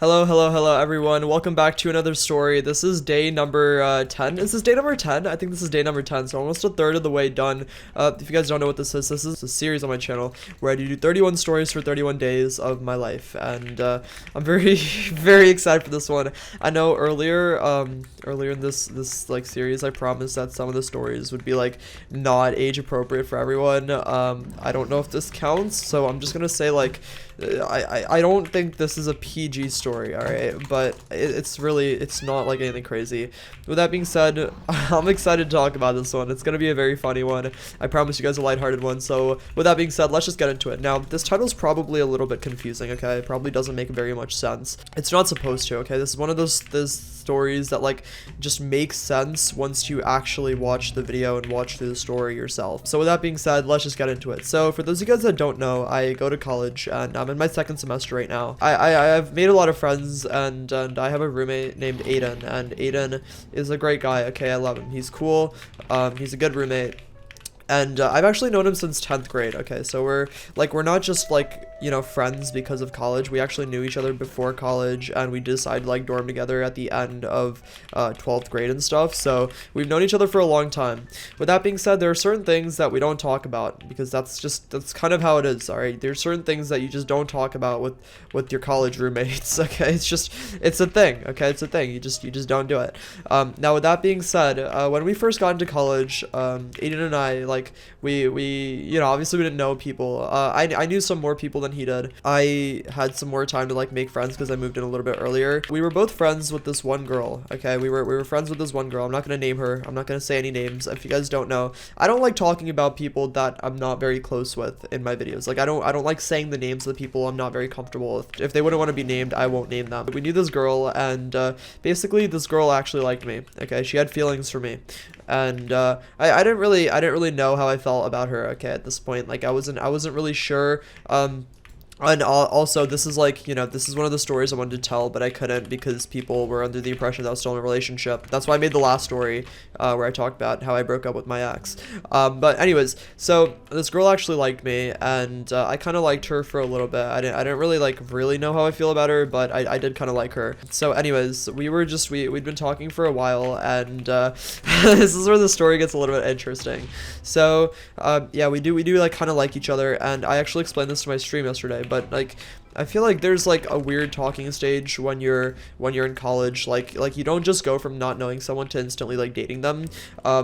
Hello, everyone. Welcome back to another story. This is day number 10. Is this day number 10? I think this is day number 10, so almost a third of the way done. If you guys don't know what this is a series on my channel where I do 31 stories for 31 days of my life, and I'm very, very excited for this one. I know earlier in this like series, I promised that some of the stories would be like not age appropriate for everyone. I don't know if this counts, so I'm just gonna say like I don't think this is a PG story, alright? But it's not like anything crazy. With that being said, I'm excited to talk about this one. It's gonna be a very funny one. I promise you guys a lighthearted one. So with that being said, let's just get into it. Now, this title's probably a little bit confusing, okay? It probably doesn't make very much sense. It's not supposed to, okay? This is one of those stories that like just makes sense once you actually watch the video and watch through the story yourself. So with that being said, let's just get into it. So for those of you guys that don't know, I go to college and I'm in my second semester right now. I've made a lot of friends, and I have a roommate named Aiden, and Aiden is a great guy. Okay, I love him. He's cool. He's a good roommate. And I've actually known him since 10th grade. Okay, so we're not just like, you know, friends because of college. We actually knew each other before college, and we decided to like dorm together at the end of 12th grade and stuff. So we've known each other for a long time. With that being said, there are certain things that we don't talk about because that's kind of how it is. All right, there's certain things that you just don't talk about with your college roommates. Okay, it's a thing. Okay, it's a thing. You just don't do it. Now with that being said, when we first got into college, Aiden and I we you know, obviously we didn't know people. I knew some more people than he did. I had some more time to like make friends because I moved in a little bit earlier. We were both friends with this one girl. Okay, we were friends with this one girl. I'm not gonna name her. I'm not gonna say any names. If you guys don't know, I don't like talking about people that I'm not very close with in my videos. Like I don't like saying the names of the people I'm not very comfortable with. If they wouldn't want to be named, I won't name them. We knew this girl, and basically this girl actually liked me. Okay, she had feelings for me. And I didn't really know how I felt about her. Okay, at this point, like I wasn't really sure. And also, this is like, you know, this is one of the stories I wanted to tell, but I couldn't because people were under the impression that I was still in a relationship. That's why I made the last story where I talked about how I broke up with my ex. But anyways, so this girl actually liked me, and I kind of liked her for a little bit. I didn't really know how I feel about her, but I did kind of like her. So anyways, we'd been talking for a while, and this is where the story gets a little bit interesting. So yeah, we do like kind of like each other, and I actually explained this to my stream yesterday. But like I feel like there's like a weird talking stage when you're in college. Like you don't just go from not knowing someone to instantly like dating them.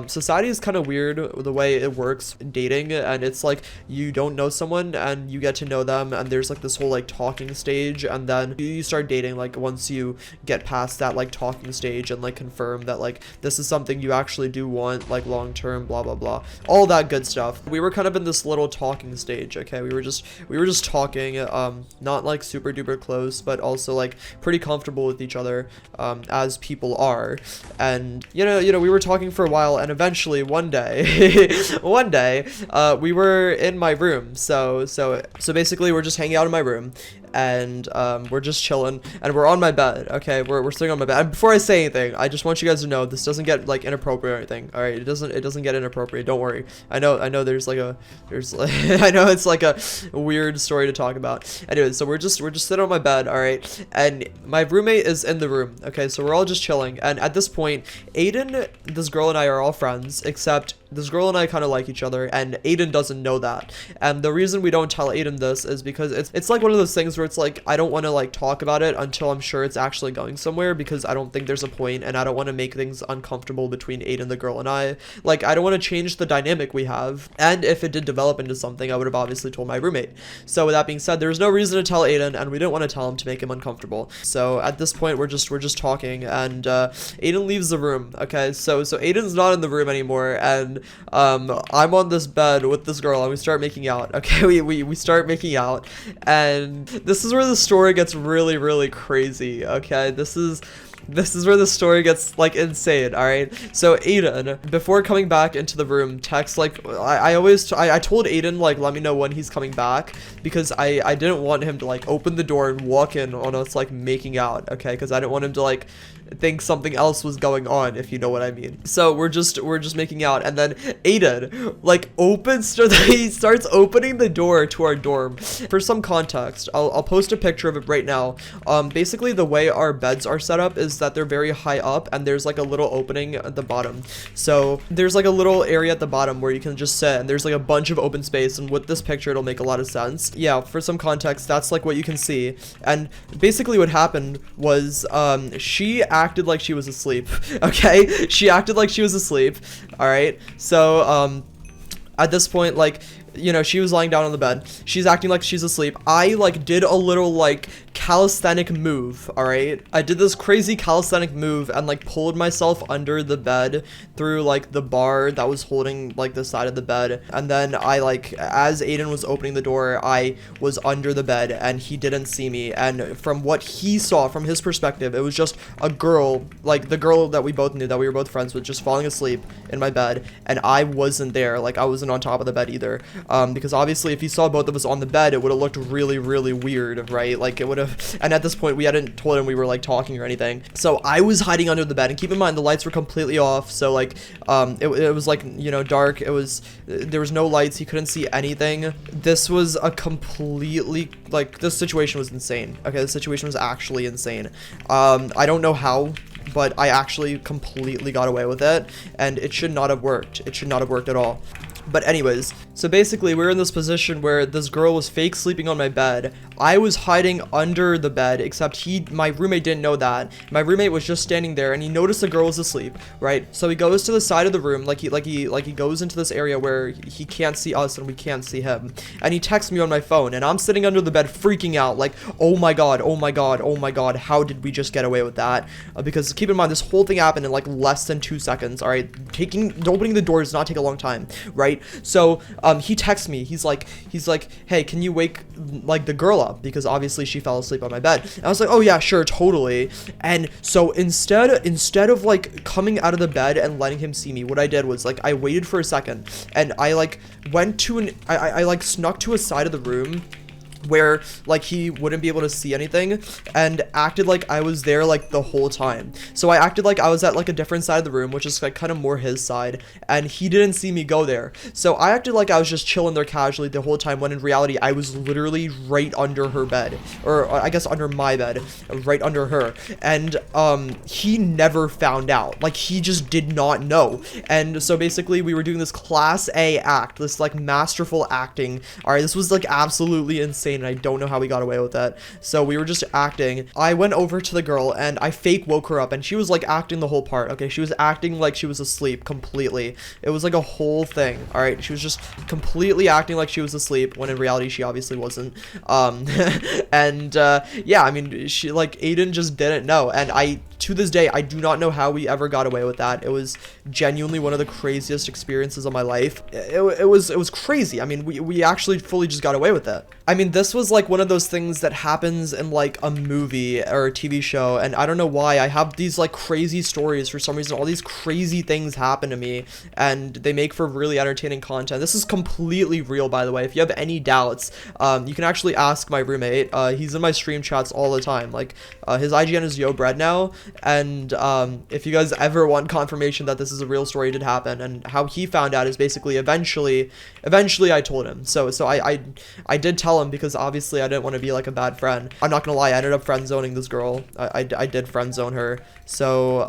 Society is kind of weird the way it works in dating, and it's like you don't know someone and you get to know them, and there's like this whole like talking stage, and then you start dating like once you get past that like talking stage and like confirm that like this is something you actually do want, like long term, blah blah blah, all that good stuff. We were kind of in this little talking stage. Okay, we were just talking, not like super duper close, but also like pretty comfortable with each other, as people are. And you know we were talking for a while, and eventually one day we were in my room. So basically we're just hanging out in my room, and we're just chilling, and we're on my bed. Okay, we're sitting on my bed. And before I say anything, I just want you guys to know this doesn't get like inappropriate or anything. All right, it doesn't get inappropriate. Don't worry. I know I know it's like a weird story to talk about. Anyways, so we're just sitting on my bed. All right, and my roommate is in the room. Okay, so we're all just chilling, and at this point, Aiden, this girl, and I are all friends, except this girl and I kind of like each other, and Aiden doesn't know that. And the reason we don't tell Aiden this is because it's like one of those things where it's like I don't want to like talk about it until I'm sure it's actually going somewhere, because I don't think there's a point, and I don't want to make things uncomfortable between Aiden, the girl, and I. Like I don't want to change the dynamic we have, and if it did develop into something, I would have obviously told my roommate. So with that being said, there's no reason to tell Aiden, and we didn't want to tell him to make him uncomfortable. So at this point, we're just talking, and Aiden leaves the room. Okay, so Aiden's not in the room anymore, and I'm on this bed with this girl, and we start making out. Okay, we start making out, and this is where the story gets really crazy. Okay, this is This is where the story gets like insane. All right, so Aiden, before coming back into the room, texts like I told Aiden like let me know when he's coming back, because I didn't want him to like open the door and walk in on us like making out, okay, because I didn't want him to like think something else was going on, if you know what I mean. So we're just making out, and then Aiden like he starts opening the door to our dorm. For some context, I'll post a picture of it right now. Basically the way our beds are set up is that they're very high up, and there's like a little opening at the bottom. So there's like a little area at the bottom where you can just sit, and there's like a bunch of open space, and with this picture it'll make a lot of sense. Yeah, for some context, that's like what you can see. And basically what happened was she acted like she was asleep. Okay, she acted like she was asleep. All right, so at this point, like, you know, she was lying down on the bed. She's acting like she's asleep. I like did a little like calisthenic move. All right, I did this crazy calisthenic move and like pulled myself under the bed through like the bar that was holding like the side of the bed, and then I like, as Aiden was opening the door, I was under the bed and he didn't see me. And from what he saw, from his perspective, it was just a girl, like the girl that we both knew, that we were both friends with, just falling asleep in my bed, and I wasn't there. Like I wasn't on top of the bed either. Because obviously if he saw both of us on the bed, it would have looked really, really weird, right? Like it would have, and at this point we hadn't told him we were like talking or anything. So I was hiding under the bed, and keep in mind the lights were completely off. So like, it was like, you know, dark. There was no lights. He couldn't see anything. This was a completely, like, this situation was insane. Okay, the situation was actually insane. I don't know how, but I actually completely got away with it, and it should not have worked. It should not have worked at all. But anyways, so basically we were in this position where this girl was fake sleeping on my bed. I was hiding under the bed, except my roommate didn't know that. My roommate was just standing there, and he noticed the girl was asleep, right? So he goes to the side of the room, like he goes into this area where he can't see us and we can't see him. And he texts me on my phone, and I'm sitting under the bed freaking out, like, oh my god, oh my god, oh my god, how did we just get away with that? Because keep in mind, this whole thing happened in like less than 2 seconds, all right? Opening the door does not take a long time, right? So he texts me. He's like, hey, can you wake like the girl up, because obviously she fell asleep on my bed. And I was like, oh yeah, sure, totally. And so instead of like coming out of the bed and letting him see me, what I did was like I waited for a second, and I like went to I like snuck to a side of the room where like he wouldn't be able to see anything, and acted like I was there like the whole time. So I acted like I was at like a different side of the room, which is like kind of more his side, and he didn't see me go there. So I acted like I was just chilling there casually the whole time, when in reality I was literally right under her bed, or I guess under my bed, right under her. And he never found out. Like he just did not know. And so basically we were doing this class A act, this like masterful acting. All right, this was like absolutely insane, and I don't know how we got away with that. So we were just acting. I went over to the girl and I fake woke her up, and she was like acting the whole part. Okay, she was acting like she was asleep completely. It was like a whole thing. All right, she was just completely acting like she was asleep, when in reality she obviously wasn't. And yeah, I mean, she like, Aiden just didn't know, and to this day, I do not know how we ever got away with that. It was genuinely one of the craziest experiences of my life. It was crazy. I mean, we actually fully just got away with it. I mean, this was like one of those things that happens in like a movie or a TV show, and I don't know why I have these like crazy stories for some reason. All these crazy things happen to me, and they make for really entertaining content. This is completely real, by the way. If you have any doubts, you can actually ask my roommate. He's in my stream chats all the time. Like his IGN is Yo Bread now. And if you guys ever want confirmation that this is a real story, did happen, and how he found out is basically eventually I told him. So I did tell him, because obviously I didn't want to be like a bad friend. I'm not gonna lie, I ended up friend zoning this girl. I did friend zone her. So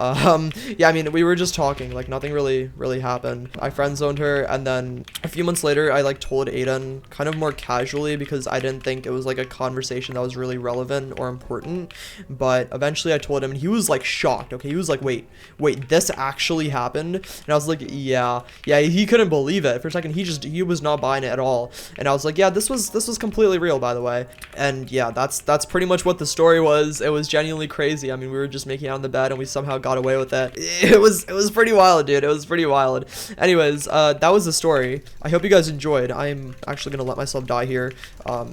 yeah, I mean, we were just talking, like nothing really happened. I friend zoned her, and then a few months later I like told Aiden, kind of more casually, because I didn't think it was like a conversation that was really relevant or important. But eventually I told him, and he was like shocked. Okay, he was like, wait, this actually happened? And I was like, yeah, he couldn't believe it. For a second, he was not buying it at all. And I was like, yeah, this was completely real, by the way. And yeah, that's pretty much what the story was. It was genuinely crazy. I mean, we were just making out in the bed, and we somehow got away with it. It was pretty wild, dude. It was pretty wild. Anyways, that was the story. I hope you guys enjoyed. I'm actually gonna let myself die here.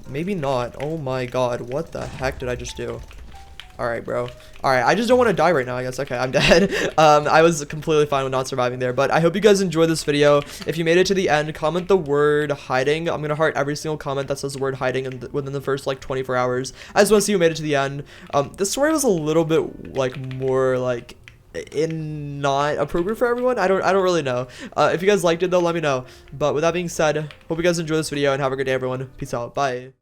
Maybe not. Oh my god, what the heck did I just do? All right, bro. All right, I just don't want to die right now, I guess. Okay, I'm dead. I was completely fine with not surviving there, but I hope you guys enjoyed this video. If you made it to the end, comment the word hiding. I'm gonna heart every single comment that says the word hiding within the first like 24 hours. I just want to see who made it to the end. This story was a little bit like more like not appropriate for everyone. I don't really know. If you guys liked it though, let me know. But with that being said, hope you guys enjoy this video and have a good day, everyone. Peace out. Bye.